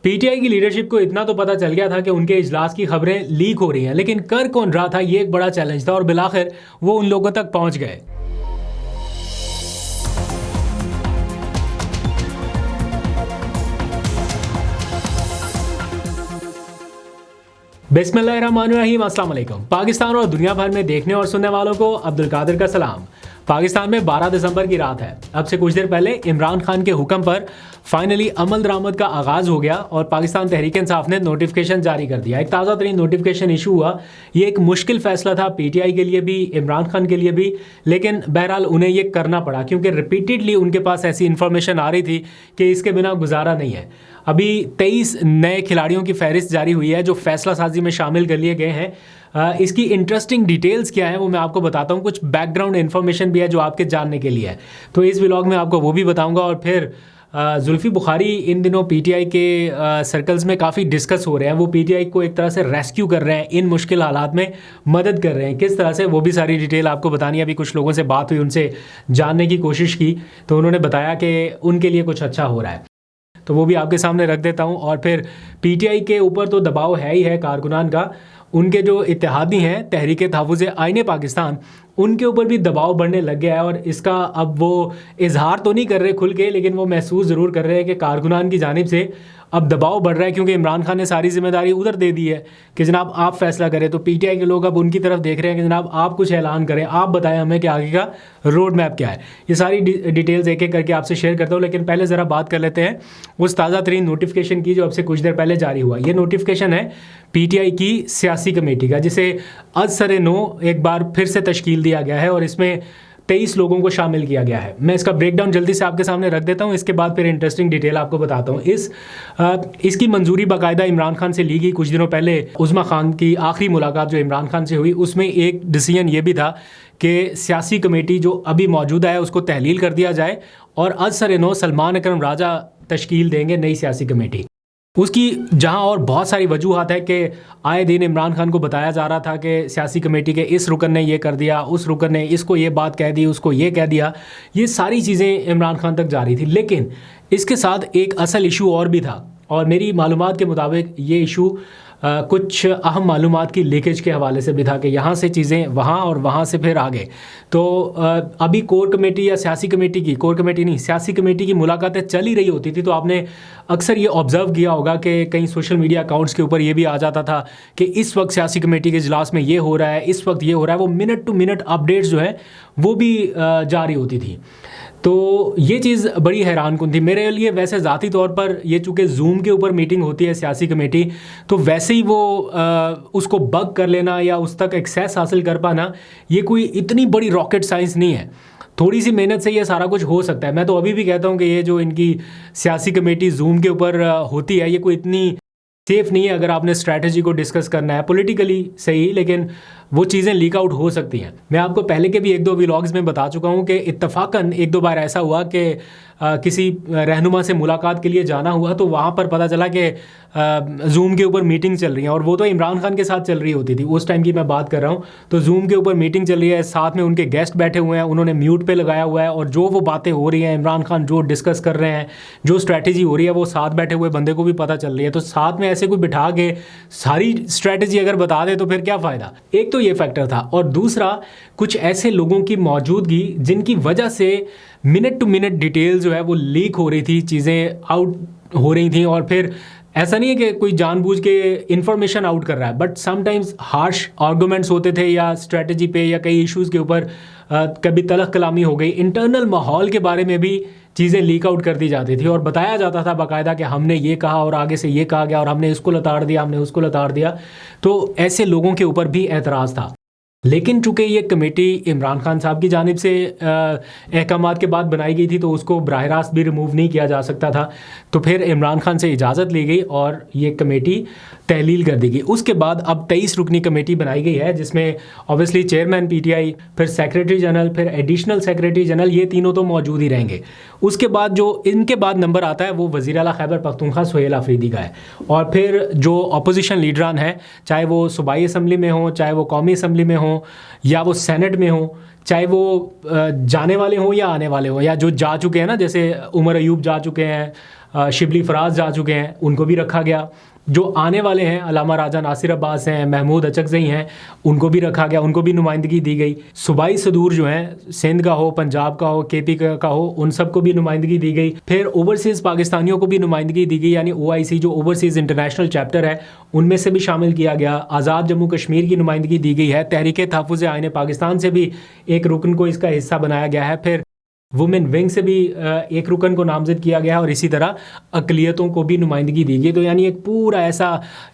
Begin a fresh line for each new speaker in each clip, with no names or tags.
PTI की leadership को इतना तो पता चल गया था कि उनके इजलास की खबरें लीक हो रही हैं, लेकिन कर कौन रहा था ये एक बड़ा चैलेंज था और बिलाखिर वो उन लोगों तक पहुंच गए। बिस्मिल्लाहिर्रहमानिर्रहीम, अस्सलाम वालेकुम। पाकिस्तान और दुनिया भर में देखने और सुनने वालों को अब्दुल कादिर का सलाम। पाकिस्तान में 12 दिसंबर की रात है। अब से कुछ देर पहले इमरान खान के हुक्म पर फाइनली अमल दरामद का आगाज़ हो गया और पाकिस्तान तहरीक इंसाफ ने नोटिफिकेशन जारी कर दिया। एक ताज़ा तरीन नोटिफिकेशन इशू हुआ। ये एक मुश्किल फ़ैसला था पीटीआई के लिए भी, इमरान खान के लिए भी, लेकिन बहरहाल उन्हें ये करना पड़ा क्योंकि रिपीटेडली उनके पास ऐसी इन्फॉर्मेशन आ रही थी कि इसके बिना गुजारा नहीं है। अभी 23 नए खिलाड़ियों की फहरिस्त जारी हुई है जो फैसला साजी में शामिल कर लिए गए हैं। इसकी इंटरेस्टिंग डिटेल्स क्या है वो मैं आपको बताता हूँ। कुछ बैकग्राउंड इन्फॉर्मेशन भी है जो आपके जानने के लिए है, तो इस व्लॉग में आपको वो भी बताऊँगा। और फिर जुल्फी बुखारी इन दिनों पीटीआई के सर्कल्स में काफ़ी डिस्कस हो रहे हैं। वो पीटीआई को एक तरह से रेस्क्यू कर रहे हैं, इन मुश्किल हालात में मदद कर रहे हैं। किस तरह से, वो भी सारी डिटेल आपको बतानी है। अभी कुछ लोगों से बात हुई, उनसे जानने की कोशिश की, तो उन्होंने बताया कि उनके लिए कुछ अच्छा हो रहा है, तो वो भी आपके सामने रख देता हूँ। और फिर पीटीआई के ऊपर तो दबाव है ही है कारकुनान का। उनके जो इत्तेहादी हैं तहरीक तहफ़्फ़ुज़ आईन पाकिस्तान, उनके ऊपर भी दबाव बढ़ने लग गया है। और इसका अब वो इजहार तो नहीं कर रहे खुल के, लेकिन वो महसूस ज़रूर कर रहे हैं कि कारकुनान की जानिब से अब दबाव बढ़ रहा है, क्योंकि इमरान खान ने सारी जिम्मेदारी उधर दे दी है कि जनाब आप फैसला करें। तो पीटीआई के लोग अब उनकी तरफ देख रहे हैं कि जनाब आप कुछ ऐलान करें, आप बताएं हमें कि आगे का रोड मैप क्या है। ये सारी डिटेल्स एक एक करके आपसे शेयर करता हूँ, लेकिन पहले ज़रा बात कर लेते हैं उस ताज़ा तरीन नोटिफिकेशन की जो अब से कुछ देर पहले जारी हुआ। ये नोटिफिकेशन है पीटीआई की सियासी कमेटी का, जिसे आज सरे नो एक बार फिर से तश्कील दिया गया है और इसमें 23 लोगों को शामिल किया गया है। मैं इसका ब्रेकडाउन जल्दी से आपके सामने रख देता हूँ, इसके बाद फिर इंटरेस्टिंग डिटेल आपको बताता हूँ। इसकी मंजूरी बाकायदा इमरान खान से ली गई। कुछ दिनों पहले उस्मा खान की आखिरी मुलाकात जो इमरान खान से हुई, उसमें एक डिसीजन ये भी था कि सियासी कमेटी जो अभी मौजूदा है उसको तहलील कर दिया जाए और आज सरे नो सलमान अकरम राजा तश्कील देंगे नई सियासी कमेटी। उसकी जहां और बहुत सारी वजूहत है कि आए दिन इमरान खान को बताया जा रहा था कि सियासी कमेटी के इस रुकन ने ये कर दिया, उस रुकन ने इसको ये बात कह दी, उसको ये कह दिया। ये सारी चीज़ें इमरान खान तक जा रही थी, लेकिन इसके साथ एक असल इशू और भी था। और मेरी मालूमात के मुताबिक ये इशू कुछ अहम मालूमात की लीकेज के हवाले से भी था कि यहाँ से चीज़ें वहाँ और वहाँ से फिर आगे। तो अभी कोर कमेटी या सियासी कमेटी की, कोर कमेटी नहीं सियासी कमेटी की मुलाकातें चल ही रही होती थी, तो आपने अक्सर ये ऑब्ज़र्व किया होगा कि कई सोशल मीडिया अकाउंट्स के ऊपर ये भी आ जाता था कि इस वक्त सियासी कमेटी के इजलास में ये हो रहा है, इस वक्त ये हो रहा है। वो मिनट टू मिनट अपडेट्स जो है वो भी जारी होती थी। तो ये चीज़ बड़ी हैरान कुन थी मेरे लिए। वैसे ज़ाती तौर पर ये चूँकि जूम के ऊपर मीटिंग होती है सियासी कमेटी, तो वैसे ही वो उसको बग कर लेना या उस तक एक्सेस हासिल कर पाना, ये कोई इतनी बड़ी रॉकेट साइंस नहीं है। थोड़ी सी मेहनत से ये सारा कुछ हो सकता है। मैं तो अभी भी कहता हूँ कि ये जो इनकी सियासी कमेटी जूम के ऊपर होती है, ये कोई इतनी सेफ़ नहीं है अगर आपने स्ट्रैटेजी को डिस्कस करना है। पॉलिटिकली सही, लेकिन वो चीज़ें लीक आउट हो सकती हैं। मैं आपको पहले के भी एक दो व्लॉग्स में बता चुका हूँ कि इत्तफाकन एक दो बार ऐसा हुआ कि किसी रहनुमा से मुलाकात के लिए जाना हुआ, तो वहाँ पर पता चला कि जूम के ऊपर मीटिंग चल रही है, और वो तो इमरान खान के साथ चल रही होती थी, उस टाइम की मैं बात कर रहा हूँ। तो जूम के ऊपर मीटिंग चल रही है, साथ में उनके गेस्ट बैठे हुए हैं, उन्होंने म्यूट पे लगाया हुआ है, और जो वो बातें हो रही हैं, इमरान खान जो डिस्कस कर रहे हैं, जो स्ट्रैटेजी हो रही है, वो साथ बैठे हुए बंदे को भी पता चल रही है। तो साथ में ऐसे कोई बिठा के सारी स्ट्रैटेजी अगर बता दे तो फिर क्या फ़ायदा। एक तो ये फैक्टर था, और दूसरा कुछ ऐसे लोगों की मौजूदगी जिनकी वजह से मिनट टू मिनट डिटेल जो है वो लीक हो रही थी, चीज़ें आउट हो रही थी। और फिर ऐसा नहीं है कि कोई जानबूझ के इन्फॉर्मेशन आउट कर रहा है, बट समटाइम्स हार्श आर्गूमेंट्स होते थे या स्ट्रेटजी पे या कई इश्यूज़ के ऊपर कभी तलख कलामी हो गई। इंटरनल माहौल के बारे में भी चीज़ें लीक आउट कर दी जाती थी और बताया जाता था बाकायदा कि हमने ये कहा और आगे से ये कहा गया और हमने इसको लताड़ दिया, हमने उसको लताड़ दिया। तो ऐसे लोगों के ऊपर भी एतराज़ था। लेकिन चूँकि ये कमेटी इमरान खान साहब की जानिब से अहकामात के बाद बनाई गई थी, तो उसको बराह रास्त भी रिमूव नहीं किया जा सकता था। तो फिर इमरान खान से इजाज़त ली गई और ये कमेटी तहलील कर दी गई। उसके बाद अब 23 रुकनी कमेटी बनाई गई है, जिसमें ऑब्वियसली चेयरमैन पीटीआई, फिर सेक्रेटरी जनरल, फिर एडिशनल सेक्रेटरी जनरल, ये तीनों तो मौजूद ही रहेंगे। उसके बाद जो इनके बाद नंबर आता है वो वज़ीर आला खैबर पख्तूनख्वा सुहेल आफरीदी का है। और फिर जो अपोजिशन लीडरान हैं, चाहे वो सूबाई असम्बली में हो, चाहे वो कौमी असम्बली में हो, या वो सेनेट में हो, चाहे वो जाने वाले हों या आने वाले हों, या जो जा चुके हैं ना, जैसे उमर अयूब जा चुके हैं, शिबली फराज जा चुके हैं, उनको भी रखा गया। जो आने वाले हैं अलामा राजा नासिर अब्बास हैं, महमूद अचकज़ई हैं, उनको भी रखा गया, उनको भी नुमाइंदगी दी गई। सूबाई सदूर जो हैं, सिंध का हो, पंजाब का हो, केपी का हो, उन सबको भी नुमाइंदगी दी गई। फिर ओवरसीज़ पाकिस्तानियों को भी नुमाइंदगी दी गई, यानी OIC जो ओवरसीज़ इंटरनेशनल चैप्टर है उनमें से भी शामिल किया गया। आज़ाद जम्मू कश्मीर की नुमाइंदगी दी गई है। तहरीक तहफ़्फ़ुज़ आईन पाकिस्तान से भी एक रुकन को इसका हिस्सा बनाया गया है। फिर वुमेन विंग से भी एक रुकन को नामज़द किया गया है, और इसी तरह अक़लियतों को भी नुमाइंदगी दी गई। तो यानी एक पूरा ऐसा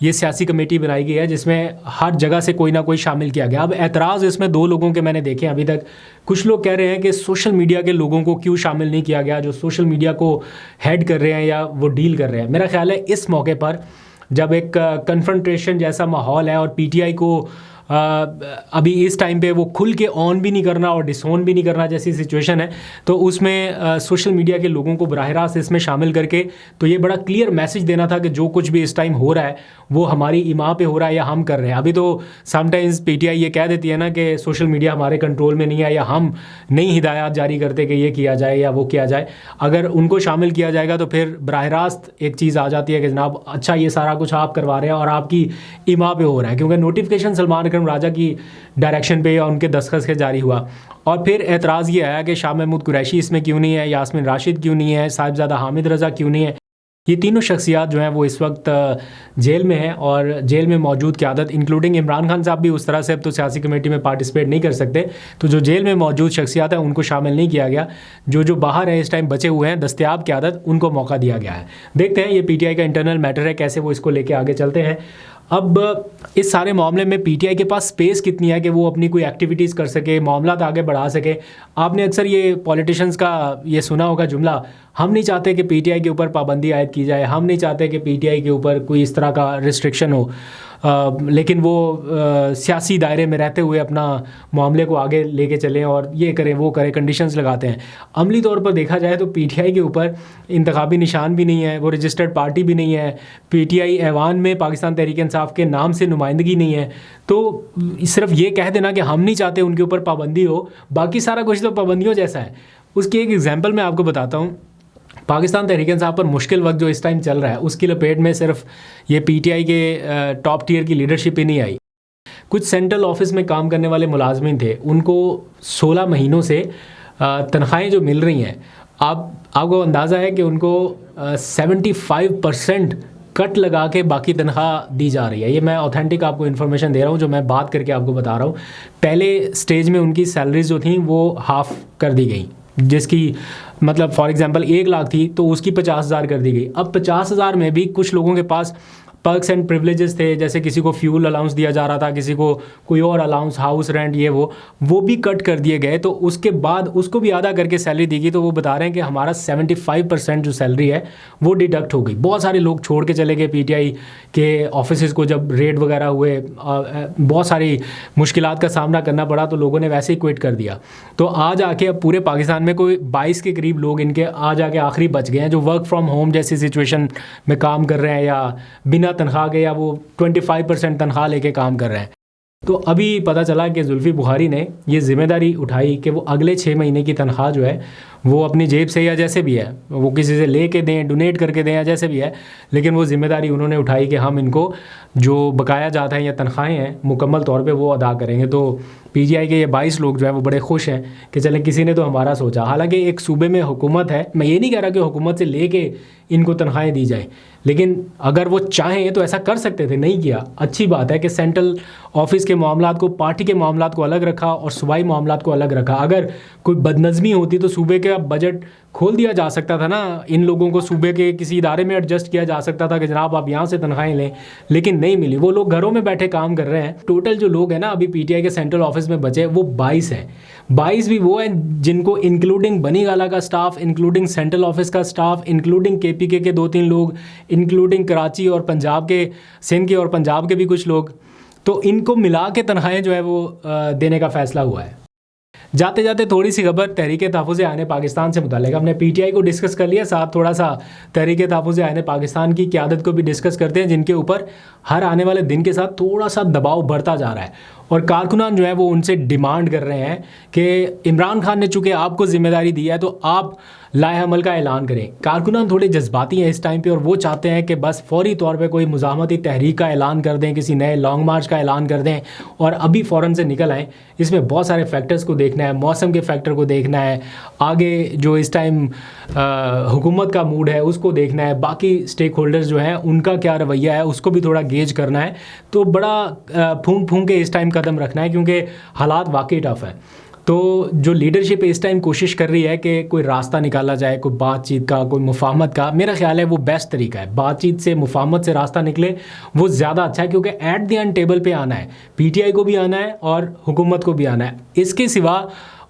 ये सियासी कमेटी बनाई गई है जिसमें हर जगह से कोई ना कोई शामिल किया गया। अब एतराज़ इसमें दो लोगों के मैंने देखे अभी तक। कुछ लोग कह रहे हैं कि सोशल मीडिया के लोगों को क्यों शामिल नहीं किया गया, जो सोशल मीडिया को हेड कर रहे हैं या वो डील कर रहे हैं। मेरा ख्याल है इस मौके पर जब एक कन्फ्रंटेशन जैसा माहौल है और PTI को अभी इस टाइम पे वो खुल के ऑन भी नहीं करना और डिसऑन भी नहीं करना जैसी सिचुएशन है, तो उसमें सोशल मीडिया के लोगों को बराह रास्त इसमें शामिल करके तो ये बड़ा क्लियर मैसेज देना था कि जो कुछ भी इस टाइम हो रहा है वो हमारी इमाम पे हो रहा है या हम कर रहे हैं। अभी तो समटाइम्स PTI ये कह देती है ना कि सोशल मीडिया हमारे कंट्रोल में नहीं है या हम नहीं हिदायत जारी करते कि ये किया जाए या वो किया जाए। अगर उनको शामिल किया जाएगा तो फिर बराह रास्त एक चीज़ आ जाती है कि जनाब अच्छा ये सारा कुछ आप करवा रहे हैं और आपकी इमाम पे हो रहा है, क्योंकि नोटिफिकेशन सलमान अकरम राजा की डायरेक्शन पे या उनके दस्तखत से जारी हुआ। और फिर एतराज़ ये आया कि शाह महमूद कुरैशी इसमें क्यों नहीं है, यास्मीन राशिद क्यों नहीं है, साहिबजादा हामिद रज़ा क्यों नहीं है। ये तीनों शख्सियात जो हैं वो इस वक्त जेल में हैं, और जेल में मौजूद क़यादत इंक्लूडिंग इमरान खान साहब भी उस तरह से अब तो सियासी कमेटी में पार्टिसिपेट नहीं कर सकते। तो जो जेल में मौजूद शख्सियात हैं उनको शामिल नहीं किया गया। जो बाहर हैं इस टाइम बचे हुए हैं दस्तयाब क़यादत, उनको मौका दिया गया है। देखते हैं ये PTI का इंटरनल मैटर है, कैसे वो इसको लेके आगे चलते हैं। अब इस सारे मामले में PTI के पास स्पेस कितनी है कि वो अपनी कोई एक्टिविटीज़ कर सके, मामला आगे बढ़ा सके। आपने अक्सर ये पॉलिटिशियंस का ये सुना होगा जुमला, हम नहीं चाहते कि PTI के ऊपर पाबंदी आयद की जाए, हम नहीं चाहते कि PTI के ऊपर कोई इस तरह का रिस्ट्रिक्शन हो, लेकिन वो सियासी दायरे में रहते हुए अपना मामले को आगे लेके चलें और ये करें वो करें, कंडीशंस लगाते हैं। अमली तौर पर देखा जाए तो PTI के ऊपर इंतखाबी निशान भी नहीं है, वो रजिस्टर्ड पार्टी भी नहीं है, PTI ऐवान में पाकिस्तान तहरीक इंसाफ के नाम से नुमाइंदगी नहीं है। तो सिर्फ ये कह देना कि हम नहीं चाहते उनके ऊपर पाबंदी हो, बाकी सारा कुछ तो पाबंदियों जैसा है। उसकी एक एग्जाम्पल मैं आपको बताता हूँ। पाकिस्तान तहरीक इंसाफ पर मुश्किल वक्त जो इस टाइम चल रहा है उसकी लपेट में सिर्फ ये PTI के टॉप टियर की लीडरशिप ही नहीं आई। कुछ सेंट्रल ऑफिस में काम करने वाले मुलाजमिन थे, उनको 16 महीनों से तनख्वाहें जो मिल रही हैं, आपको अंदाज़ा है कि उनको 75% कट लगा के बाकी तनख्वाह दी जा रही है। ये मैं ऑथेंटिक आपको इन्फॉर्मेशन दे रहा हूँ, जो मैं बात करके आपको बता रहा हूँ। पहले स्टेज में उनकी सैलरीज जो थी वो हाफ़ कर दी गई, जिसकी मतलब फॉर एग्जांपल 1 लाख थी तो उसकी 50,000 कर दी गई। अब 50,000 में भी कुछ लोगों के पास पर्क्स एंड प्रिविलेजेस थे, जैसे किसी को फ्यूल अलाउंस दिया जा रहा था, किसी को कोई और अलाउंस, हाउस रेंट, ये वो भी कट कर दिए गए। तो उसके बाद उसको भी आधा करके सैलरी दी गई। तो वो बता रहे हैं कि हमारा 75% जो सैलरी है वो डिडक्ट हो गई। बहुत सारे लोग छोड़ के चले गए PTI के ऑफिस को, जब रेड वगैरह हुए बहुत सारी मुश्किलात का सामना करना पड़ा, तो लोगों ने वैसे ही क्विट कर दिया। तो आज आके अब पूरे पाकिस्तान में कोई 22 के करीब लोग इनके आज आके आखिरी बच गए हैं, जो वर्क फ्रॉम होम जैसी सिचुएशन में काम कर रहे हैं या बिना तनख्वाह के, या वो 25% तनख्वाह लेके काम कर रहे हैं। तो अभी पता चला कि जुल्फी बुखारी ने ये जिम्मेदारी उठाई कि वो अगले 6 महीने की तनख्वाह जो है वो अपनी जेब से या जैसे भी है वो किसी से ले के दें, डोनेट करके दें या जैसे भी है, लेकिन वो जिम्मेदारी उन्होंने उठाई कि हम इनको जो बकाया जाता है या तनख्वाहें हैं मुकम्मल तौर पे वो अदा करेंगे। तो PTI के ये 22 लोग जो हैं वो बड़े खुश हैं कि चले किसी ने तो हमारा सोचा। हालांकि एक सूबे में हुकूमत है, मैं ये नहीं कह रहा कि हुकूमत से ले के इनको तनख्वाहें दी जाएँ, लेकिन अगर वो चाहें तो ऐसा कर सकते थे, नहीं किया। अच्छी बात है कि सेंट्रल ऑफिस के मामलात को, पार्टी के मामलात को अलग रखा और सूबाई मामलात को अलग रखा। अगर कोई बदनज़मी होती तो सूबे के बजट खोल दिया जा सकता था ना, इन लोगों को सूबे के किसी इदारे में एडजस्ट किया जा सकता था कि जनाब आप यहाँ से तनख्वाहें लें, लेकिन नहीं मिली। वो लोग घरों में बैठे काम कर रहे हैं। टोटल जो लोग हैं ना अभी PTI के सेंट्रल ऑफिस में बचे वो 22 हैं। 22 भी वो हैं जिनको इंक्लूडिंग बनी गाला का स्टाफ, इंक्लूडिंग सेंट्रल ऑफिस का स्टाफ, इंक्लूडिंग KPK के 2-3 लोग, इंक्लूडिंग कराची और पंजाब के, सिंध के और पंजाब के भी कुछ लोग, तो इनको मिला के तनख्वाहें जो है वो देने का फ़ैसला हुआ है। जाते जाते थोड़ी सी खबर तहरीक तहफ़्फ़ुज़ आईन पाकिस्तान से मुताल्लिक़। हमने PTI को डिस्कस कर लिया, साथ थोड़ा सा तहरीक तहफ़्फ़ुज़ आईन पाकिस्तान की क़यादत को भी डिस्कस करते हैं, जिनके ऊपर हर आने वाले दिन के साथ थोड़ा सा दबाव बढ़ता जा रहा है। और कारकुनान जो है वो उनसे डिमांड कर रहे हैं कि इमरान खान ने चूँकि आपको जिम्मेदारी दी है तो आप लाएहमल का ऐलान करें। कारकुनान थोड़े जज्बाती हैं इस टाइम पे और वो चाहते हैं कि बस फौरी तौर पे कोई मुज़ाहमती तहरीक का ऐलान कर दें, किसी नए लॉन्ग मार्च का ऐलान कर दें और अभी फ़ौरन से निकल आएँ। इसमें बहुत सारे फैक्टर्स को देखना है, मौसम के फैक्टर को देखना है, आगे जो इस टाइम हुकूमत का मूड है उसको देखना है, बाकी स्टेक होल्डर्स जो हैं उनका क्या रवैया है उसको भी थोड़ा गेज करना है। तो बड़ा फूंक फूंक के इस टाइम कदम रखना है क्योंकि हालात वाकई टफ है। तो जो लीडरशिप इस टाइम कोशिश कर रही है कि कोई रास्ता निकाला जाए, कोई बातचीत का, कोई मुफाहमत का, मेरा ख्याल है वो बेस्ट तरीका है। बातचीत से, मुफाहमत से रास्ता निकले वो ज़्यादा अच्छा है क्योंकि एट द एंड टेबल पे आना है, पीटीआई को भी आना है और हुकूमत को भी आना है। इसके सिवा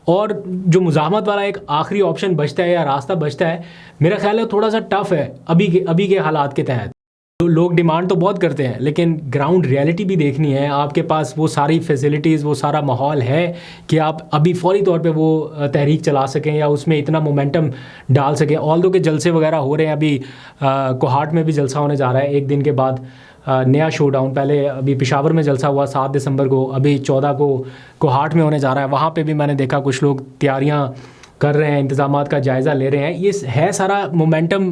और जो मुज़ाहमत वाला एक आखिरी ऑप्शन बचता है या रास्ता बचता है, मेरा ख्याल है थोड़ा सा टफ है अभी के हालात के तहत। तो लोग डिमांड तो बहुत करते हैं लेकिन ग्राउंड रियलिटी भी देखनी है। आपके पास वो सारी फैसिलिटीज़, वो सारा माहौल है कि आप अभी फौरी तौर पे वो तहरीक चला सकें या उसमें इतना मोमेंटम डाल सकें। ऑल दो के जलसे वगैरह हो रहे हैं, अभी कोहाट में भी जलसा होने जा रहा है एक दिन के बाद, नया शो डाउन। पहले अभी पेशावर में जलसा हुआ 7 दिसंबर को, अभी 14 को कोहाट में होने जा रहा है। वहाँ पे भी मैंने देखा कुछ लोग तैयारियाँ कर रहे हैं, इंतज़ामात का जायज़ा ले रहे हैं। ये है सारा मोमेंटम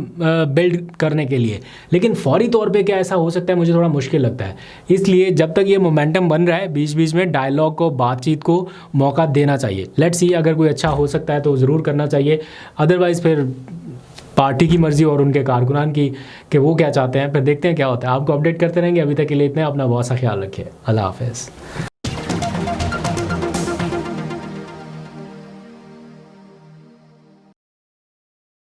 बिल्ड करने के लिए, लेकिन फौरी तौर पे क्या ऐसा हो सकता है मुझे थोड़ा मुश्किल लगता है। इसलिए जब तक ये मोमेंटम बन रहा है बीच बीच में डायलॉग को, बातचीत को मौका देना चाहिए। लेट्स सी, अगर कोई अच्छा हो सकता है तो ज़रूर करना चाहिए, अदरवाइज़ फिर पार्टी की मर्ज़ी और उनके कारकुनान की कि वो क्या चाहते हैं, फिर देखते हैं क्या होता है। आपको अपडेट करते रहेंगे। अभी तक के लिए इतना, अपना बहुत सा ख्याल रखिए। अल्लाह हाफ़िज़।